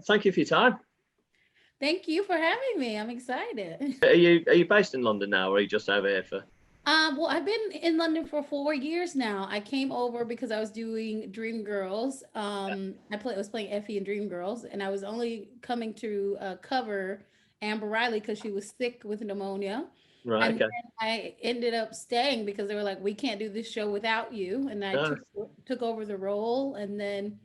thank you for your time. Thank you for having me. I'm excited. Are you based in London now, or are you just over here for? Well, I've been in London for 4 years now. I came over because I was doing Dreamgirls. I was playing Effie in Dreamgirls, and I was only coming to cover Amber Riley because she was sick with pneumonia. Right. And Okay. then I ended up staying because they were like, "We can't do this show without you," and I No. took over the role, and then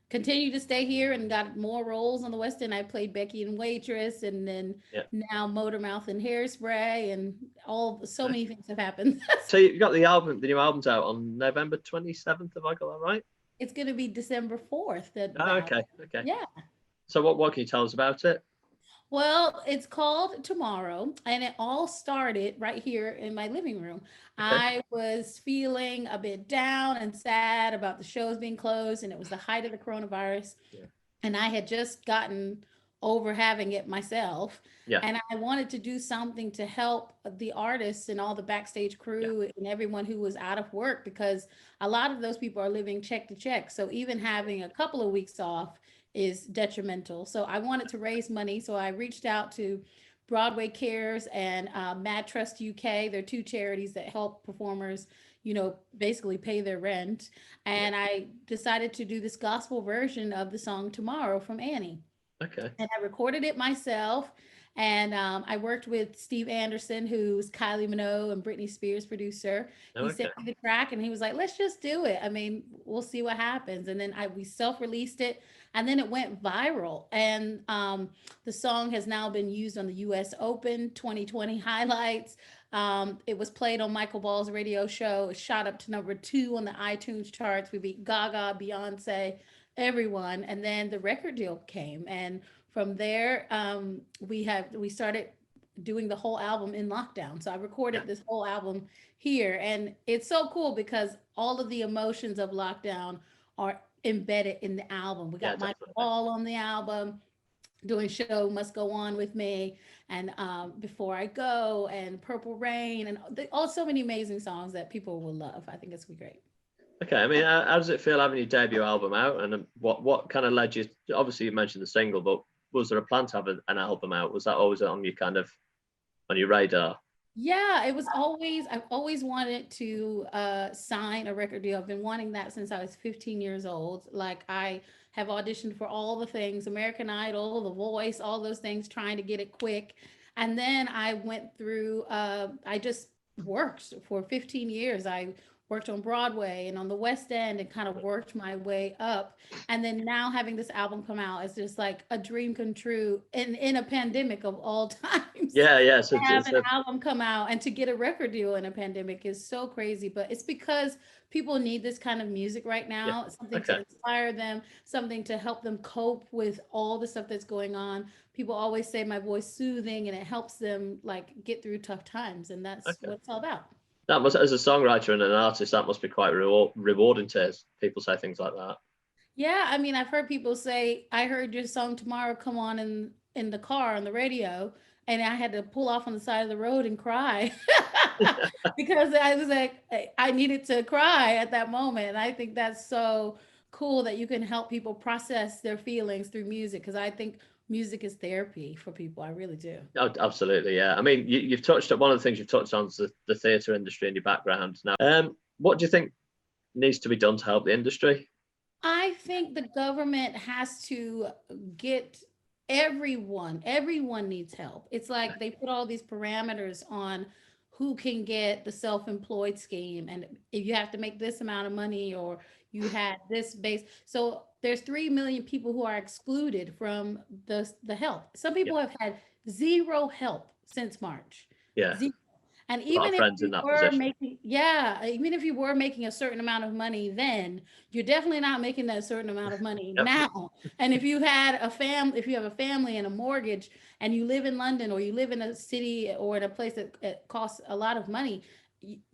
continued to stay here and got more roles on the West End. I played Becky in Waitress, and then Yeah. now Motormouth and Hairspray, and so Okay. many things have happened. So you've got the new album's out on November 27th. Have I got that right? It's going to be December 4th. That Oh, the album. okay. Okay. Yeah. So what can you tell us about it? Well, it's called Tomorrow, and it all started right here in my living room. Okay. I was feeling a bit down and sad about the shows being closed, and it was the height of the coronavirus. Yeah. And I had just gotten over having it myself. Yeah. And I wanted to do something to help the artists and all the backstage Yeah. crew and everyone who was out of work because a lot of those people are living check to check. So even having a couple of weeks off is detrimental. So I wanted to raise money. So I reached out to Broadway Cares and Mad Trust UK. They're two charities that help performers, basically pay their rent. Yeah. And I decided to do this gospel version of the song Tomorrow from Annie. Okay. And I recorded it myself. And I worked with Steve Anderson, who's Kylie Minogue and Britney Spears' producer. Oh, He okay. sent me the track, and he was like, "Let's just do it. I mean, we'll see what happens." And then we self-released it, and then it went viral. And the song has now been used on the U.S. Open 2020 highlights. It was played on Michael Ball's radio show. It shot up to number 2 on the iTunes charts. We beat Gaga, Beyonce, everyone. And then the record deal came, and from there, we started doing the whole album in lockdown. So I Yeah. recorded this whole album here, and it's so cool because all of the emotions of lockdown are embedded in the album. We Yeah. got Michael Definitely. Ball on the album doing Show Must Go On with me, and Before I Go, and Purple Rain, and all so many amazing songs that people will love. I think it's gonna be great. Okay. I mean, how does it feel having your debut album out? And what kind of led you? Obviously, you mentioned the single, but was there a plan to have an album out? Was that always on your on your radar? Yeah, I've always wanted to sign a record deal. I've been wanting that since I was 15 years old. Like I have auditioned for all the things, American Idol, The Voice, all those things, trying to get it quick. And then I went through, I just worked for 15 years. I worked on Broadway and on the West End and kind of worked my way up. And then now having this album come out is just like a dream come true in a pandemic of all times. Yeah. Yeah. So Have it's an a album come out and to get a record deal in a pandemic is so crazy, but it's because people need this kind of music right yeah. now, something to Okay. inspire them, something to help them cope with all the stuff that's going on. People always say my voice soothing and it helps them like get through tough times, and that's Okay. what it's all about. That must, as a songwriter and an artist, that must be quite rewarding to hear people say things like that. Yeah, I mean, I've heard people say, I heard your song Tomorrow come on in the car on the radio, and I had to pull off on the side of the road and cry because I was like, I needed to cry at that moment. And I think that's so cool that you can help people process their feelings through music because I think music is therapy for people. I really do. Oh, absolutely, yeah. I mean, you've touched on one of the things you've touched on is the theatre industry in your background. Now, what do you think needs to be done to help the industry? I think the government has to get everyone needs help. It's like they put all these parameters on who can get the self-employed scheme, and if you have to make this amount of money or you had this base. So there's 3 million people who are excluded from the help. Some Yeah, people have had zero help since March. yeah. And A lot of even if friends in you that were position. making, yeah, even if you were making a certain amount of money then, you're definitely not making that certain amount of money Yep. now. And if you had a family, if you have a family and a mortgage and you live in London or you live in a city or in a place that costs a lot of money,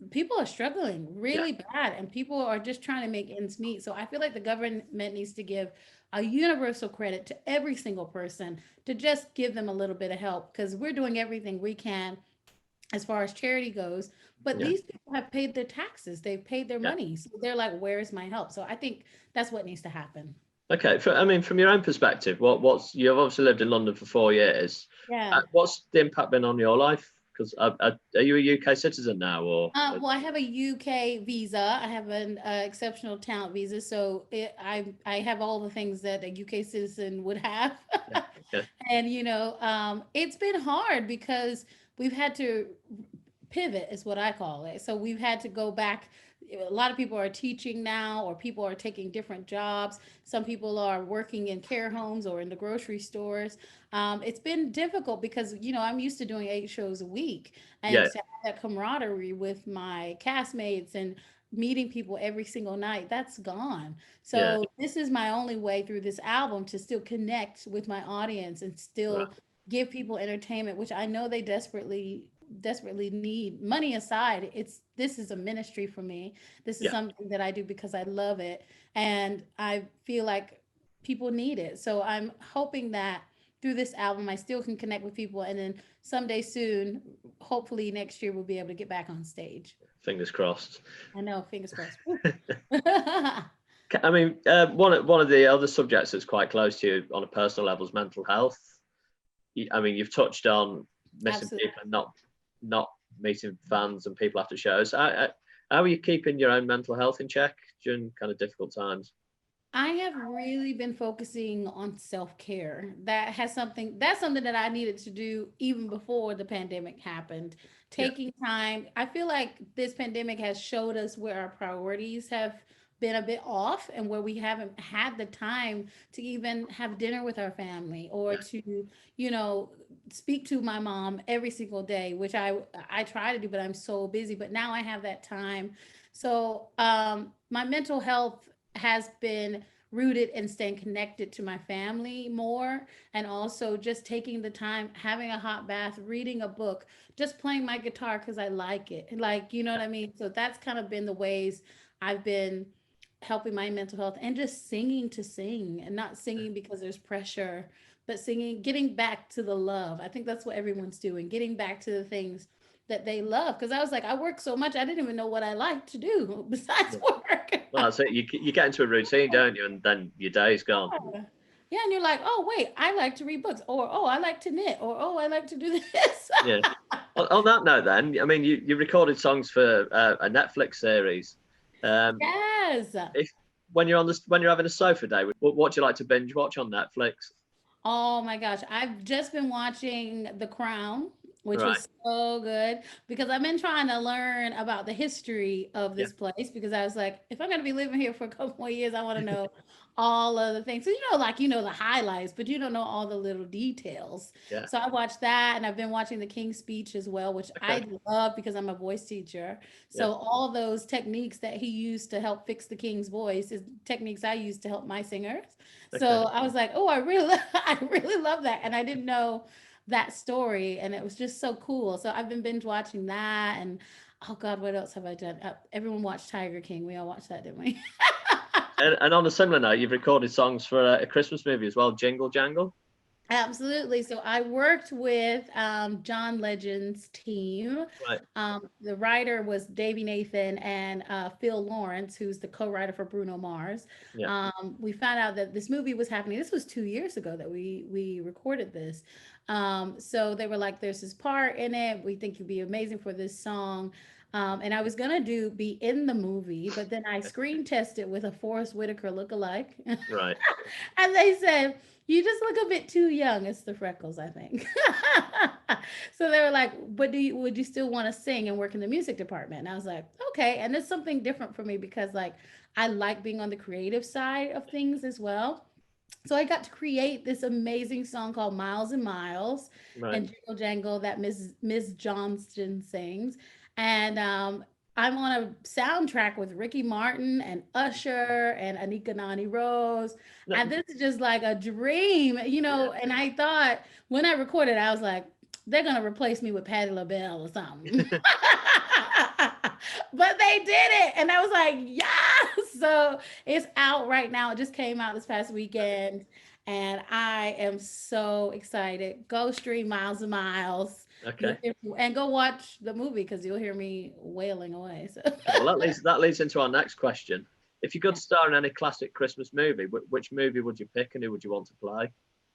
people are struggling Yeah, really bad and people are just trying to make ends meet. So I feel like the government needs to give a universal credit to every single person to just give them a little bit of help because we're doing everything we can as far as charity goes. But yeah, these people have paid their taxes, they've paid their yeah. money. So they're like, where is my help? So I think that's what needs to happen. Okay, I mean, from your own perspective, what's you've obviously lived in London for 4 years. Yeah. What's the impact been on your life? Because are you a UK citizen now, or Well, I have a UK visa. I have an exceptional talent visa, so I have all the things that a UK citizen would have. yeah, okay, And it's been hard because we've had to pivot, is what I call it. So we've had to go back. A lot of people are teaching now, or people are taking different jobs. Some people are working in care homes or in the grocery stores. It's been difficult because I'm used to doing 8 shows a week, and yeah, to have that camaraderie with my castmates and meeting people every single night, that's gone. yeah, So this is my only way through this album to still connect with my audience and right, still give people entertainment, which I know they desperately need. Money aside, it's this is a ministry for me. This is yeah. something that I do because I love it, and I feel like people need it. So I'm hoping that through this album I still can connect with people, and then someday soon, hopefully next year, we'll be able to get back on stage. Fingers crossed. I know, fingers crossed. I mean, one of the other subjects that's quite close to you on a personal level is mental health. I mean, you've touched on missing Absolutely. people and not meeting fans and people after shows. How are you keeping your own mental health in check during kind of difficult times? I have really been focusing on self-care. That's something that I needed to do even before the pandemic happened. Yeah, Taking time. I feel like this pandemic has showed us where our priorities have been a bit off, and where we haven't had the time to even have dinner with our family, or yeah, to, you know, speak to my mom every single day, which I try to do, but I'm so busy. But now I have that time. So, my mental health has been rooted in staying connected to my family more, and also just taking the time, having a hot bath, reading a book, just playing my guitar because I like it, like, you know what I mean. So that's kind of been the ways I've been helping my mental health, and just singing to sing, and not singing because there's pressure, but singing, getting back to the love. I think that's what everyone's doing, getting back to the things that they love. Because I was like, I work so much, I didn't even know what I like to do besides yeah. work. Well, that's it. You get into a routine, don't you? And then your day's gone. Yeah. Yeah, and you're like, oh wait, I like to read books, or oh, I like to knit, or oh, I like to do this. Yeah. On that note, then, I mean, you recorded songs for a Netflix series. Um, Yes. if when you're having a sofa day, what do you like to binge watch on Netflix? Oh my gosh, I've just been watching The Crown, which Right. was so good, because I've been trying to learn about the history of Yeah. this place, because I was like, if I'm going to be living here for a couple more years, I want to know all of the things. So, like, the highlights, but you don't know all the little details. Yeah. So I watched that, and I've been watching the King's Speech as well, which Okay. I love because I'm a voice teacher. Yeah. So all those techniques that he used to help fix the King's voice is techniques I use to help my singers. Okay. So I was like, oh, I really love that. And I didn't know that story. And it was just so cool. So I've been binge watching that. And oh God, what else have I done? Everyone watched Tiger King. We all watched that, didn't we? And on a similar note, you've recorded songs for a Christmas movie as well, Jingle Jangle. Absolutely. So I worked with John Legend's team. Right. The writer was Davey Nathan and Phil Lawrence, who's the co-writer for Bruno Mars. Yeah. We found out that this movie was happening. This was 2 years ago that we recorded this. So they were like, "There's this part in it. We think you'd be amazing for this song." And I was gonna be in the movie, but then I screen tested with a Forrest Whitaker lookalike. Right. And they said, you just look a bit too young. It's the freckles, I think. So they were like, but would you still want to sing and work in the music department? And I was like, okay. And it's something different for me because, like, I like being on the creative side of things as well. So I got to create this amazing song called Miles and Miles Right. and Jingle Jangle that Miss Johnston sings. And I'm on a soundtrack with Ricky Martin and Usher and Anika Nani Rose. No, And this is just like a dream, yeah. And I thought when I recorded, I was like, they're gonna replace me with Patti LaBelle or something. But they did it, and I was like, yes. So it's out right now. It just came out this past weekend, and I am so excited. Go stream Miles and Miles. Okay. And go watch the movie because you'll hear me wailing away. So Okay. Well, that leads into our next question. If you could star in any classic Christmas movie, which movie would you pick and who would you want to play?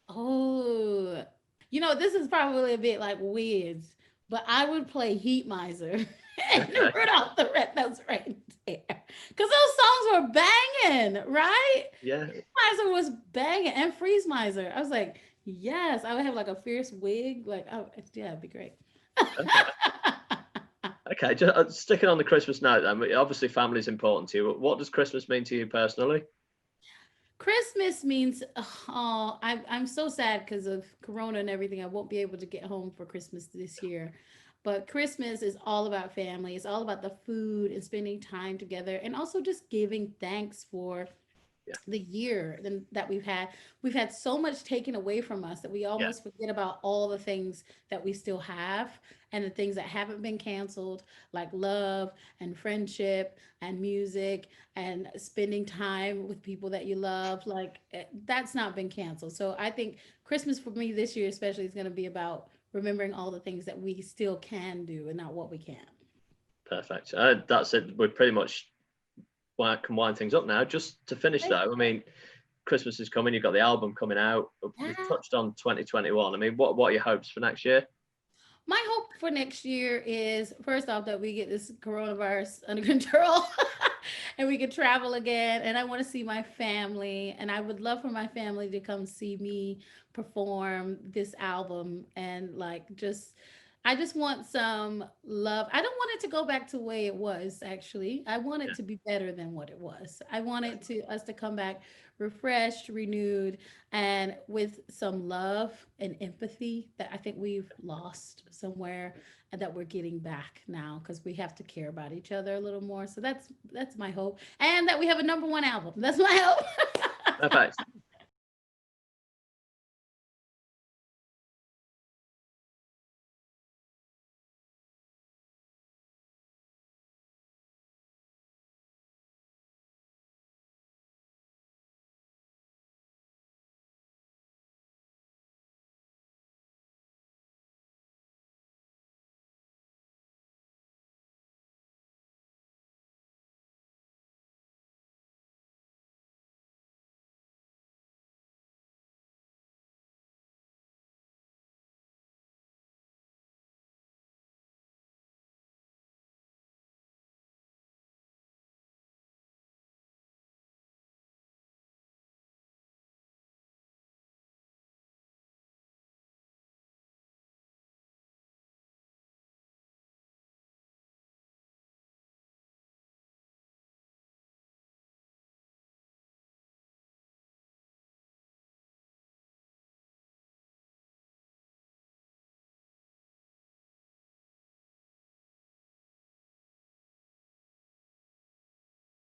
Oh, this is probably a bit like weird, but I would play Heat Miser and Okay. Rudolph the Red-Nosed Reindeer. Because those songs were banging, right? Yeah. Heat Miser was banging, and Freeze Miser. I was like, yes, I would have like a fierce wig. Like, oh, yeah, it'd be great. Okay. Okay. Just sticking on the Christmas note, then. Obviously, family is important to you. What does Christmas mean to you personally? Christmas means, oh, I'm so sad because of Corona and everything. I won't be able to get home for Christmas this year. But Christmas is all about family. It's all about the food and spending time together, and also just giving thanks for Yeah. the year that we've had so much taken away from us that we Yeah. almost forget about all the things that we still have, and the things that haven't been canceled, like love and friendship and music and spending time with people that you love. Like, that's not been canceled. So I think Christmas for me this year especially is going to be about remembering all the things that we still can do and not what we can't. Perfect. That's it. We're pretty much can wind things up now. Just to finish though, I mean, Christmas is coming. You've got the album coming out. We've Yeah. touched on 2021. I mean, what are your hopes for next year? My hope for next year is, first off, that we get this coronavirus under control and we can travel again. And I want to see my family. And I would love for my family to come see me perform this album. And like, I just want some love. I don't want it to go back to the way it was, actually. I want it Yeah. to be better than what it was. I want it to us to come back refreshed, renewed, and with some love and empathy that I think we've lost somewhere, and that we're getting back now because we have to care about each other a little more. So that's my hope, and that we have a number one album. That's my hope. Perfect.